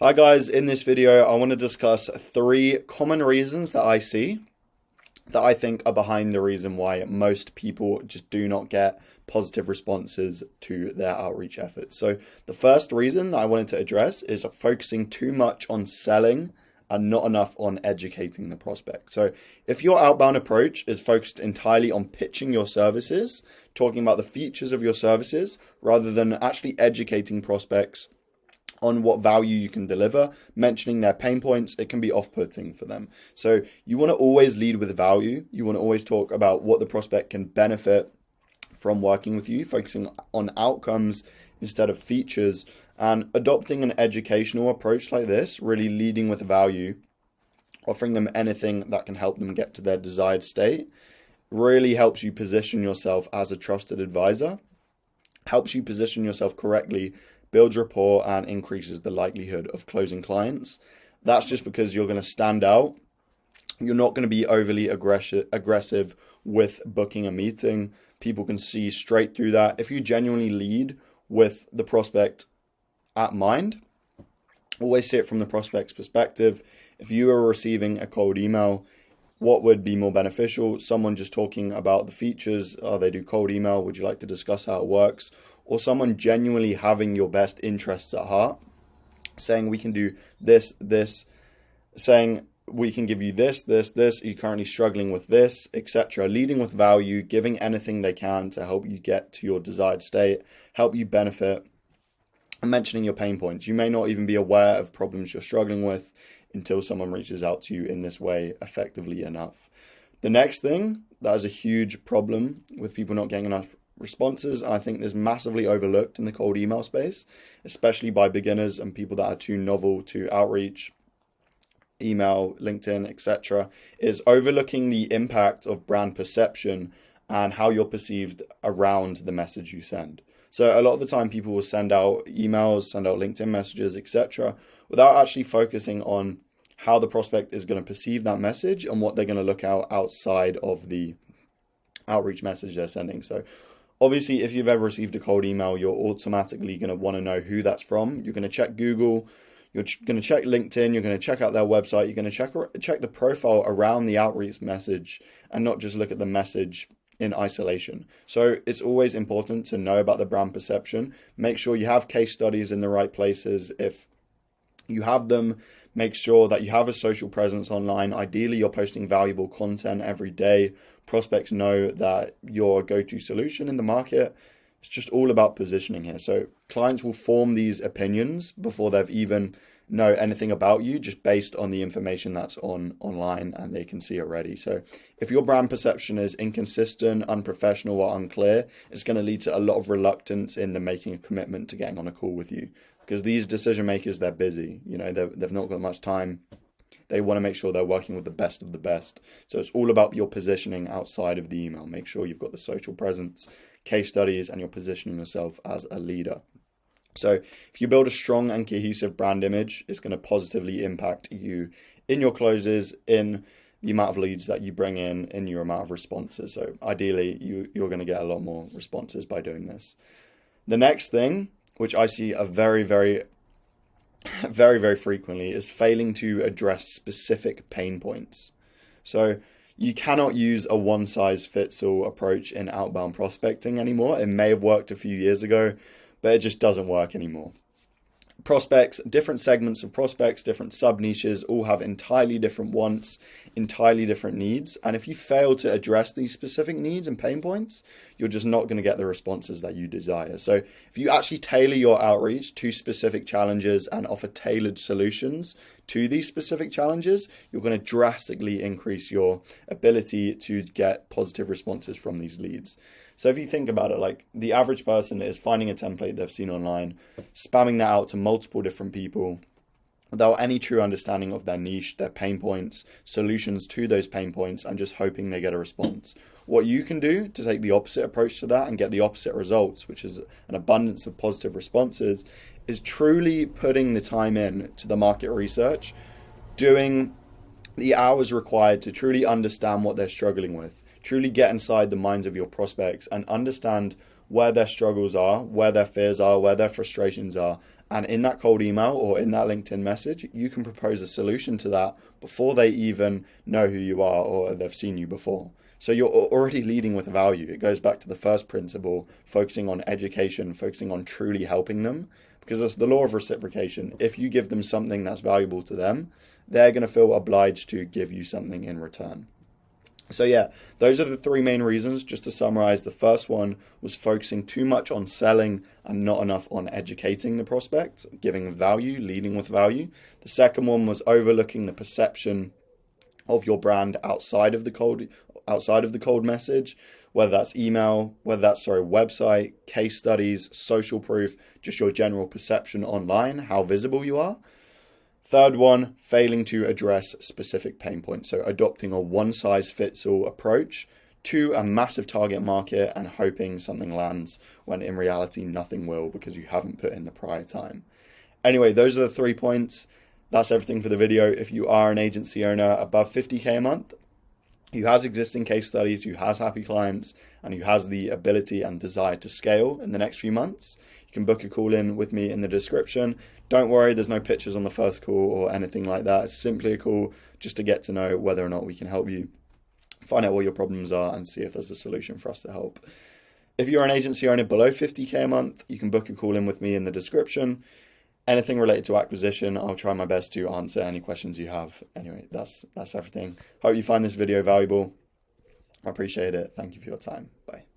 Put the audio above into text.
Hi guys, in this video I want to discuss 3 common reasons that I see that I think are behind the reason why most people just do not get positive responses to their outreach efforts. So the first reason that I wanted to address is focusing too much on selling and not enough on educating the prospect. So if your outbound approach is focused entirely on pitching your services, talking about the features of your services, rather than actually educating prospects on what value you can deliver, mentioning their pain points, it can be off-putting for them. So you want to always lead with value. You want to always talk about what the prospect can benefit from working with you, focusing on outcomes instead of features, and adopting an educational approach like this, really leading with value, offering them anything that can help them get to their desired state, really helps you position yourself as a trusted advisor, helps you position yourself correctly, builds rapport, and increases the likelihood of closing clients. That's just because you're going to stand out. You're not going to be overly aggressive with booking a meeting. People can see straight through that. If you genuinely lead with the prospect at mind, always see it from the prospect's perspective. If you are receiving a cold email, what would be more beneficial? Someone just talking about the features, they do cold email, would you like to discuss how it works? Or someone genuinely having your best interests at heart, saying we can do this, saying we can give you this, are you currently struggling with this, etc. Leading with value, giving anything they can to help you get to your desired state, help you benefit, and mentioning your pain points. You may not even be aware of problems you're struggling with until someone reaches out to you in this way effectively enough. The next thing that is a huge problem with people not getting enough responses, and I think this massively overlooked in the cold email space, especially by beginners and people that are too novel to outreach, email, LinkedIn, etc., is overlooking the impact of brand perception and how you're perceived around the message you send. So a lot of the time people will send out emails, send out LinkedIn messages, etc., without actually focusing on how the prospect is going to perceive that message and what they're going to look out outside of the outreach message they're sending. So obviously, if you've ever received a cold email, you're automatically going to want to know who that's from. You're going to check Google, you're going to check LinkedIn, you're going to check out their website, you're going to check the profile around the outreach message and not just look at the message in isolation. So it's always important to know about the brand perception. Make sure you have case studies in the right places. If you have them, make sure that you have a social presence online. Ideally, you're posting valuable content every day. Prospects know that you're a go-to solution in the market. It's just all about positioning here. So clients will form these opinions before they've even know anything about you, just based on the information that's online and they can see already. So if your brand perception is inconsistent, unprofessional, or unclear, it's going to lead to a lot of reluctance in them making a commitment to getting on a call with you, because these decision makers, they're busy, they've not got much time. They want to make sure they're working with the best of the best. So it's all about your positioning outside of the email. Make sure you've got the social presence, case studies, and you're positioning yourself as a leader. So if you build a strong and cohesive brand image, it's going to positively impact you in your closes, in the amount of leads that you bring in your amount of responses. So ideally, you're going to get a lot more responses by doing this. The next thing, which I see a very, very frequently, is failing to address specific pain points. So you cannot use a one-size-fits-all approach in outbound prospecting anymore. It may have worked a few years ago, but it just doesn't work anymore. Prospects, different segments of prospects, different sub-niches, all have entirely different wants, entirely different needs. And if you fail to address these specific needs and pain points, you're just not going to get the responses that you desire. So if you actually tailor your outreach to specific challenges and offer tailored solutions to these specific challenges, you're going to drastically increase your ability to get positive responses from these leads. So if you think about it, like the average person is finding a template they've seen online, spamming that out to multiple different people without any true understanding of their niche, their pain points, solutions to those pain points, and just hoping they get a response. What you can do to take the opposite approach to that and get the opposite results, which is an abundance of positive responses, is truly putting the time in to the market research, doing the hours required to truly understand what they're struggling with. Truly get inside the minds of your prospects and understand where their struggles are, where their fears are, where their frustrations are, And in that cold email or in that LinkedIn message, you can propose a solution to that before they even know who you are or they've seen you before. So you're already leading with value. It goes back to the first principle, focusing on education, focusing on truly helping them, because it's the law of reciprocation. If you give them something that's valuable to them, they're going to feel obliged to give you something in return. So yeah, those are the three main reasons. Just to summarize, the first one was focusing too much on selling and not enough on educating the prospect, giving value, leading with value. The second one was overlooking the perception of your brand outside of the cold message, whether that's email, website, case studies, social proof, just your general perception online, how visible you are. Third one, failing to address specific pain points. So adopting a one-size-fits-all approach to a massive target market and hoping something lands when in reality nothing will because you haven't put in the prior time. Anyway, those are the 3 points. That's everything for the video. If you are an agency owner above 50K a month, who has existing case studies, who has happy clients, and who has the ability and desire to scale in the next few months, you can book a call in with me in the description. Don't worry, there's no pictures on the first call or anything like that. It's simply a call just to get to know whether or not we can help you, find out what your problems are, and see if there's a solution for us to help. If you're an agency owner below 50K a month, you can book a call in with me in the description. Anything related to acquisition, I'll try my best to answer any questions you have. Anyway, that's everything. Hope you find this video valuable. I appreciate it. Thank you for your time. Bye.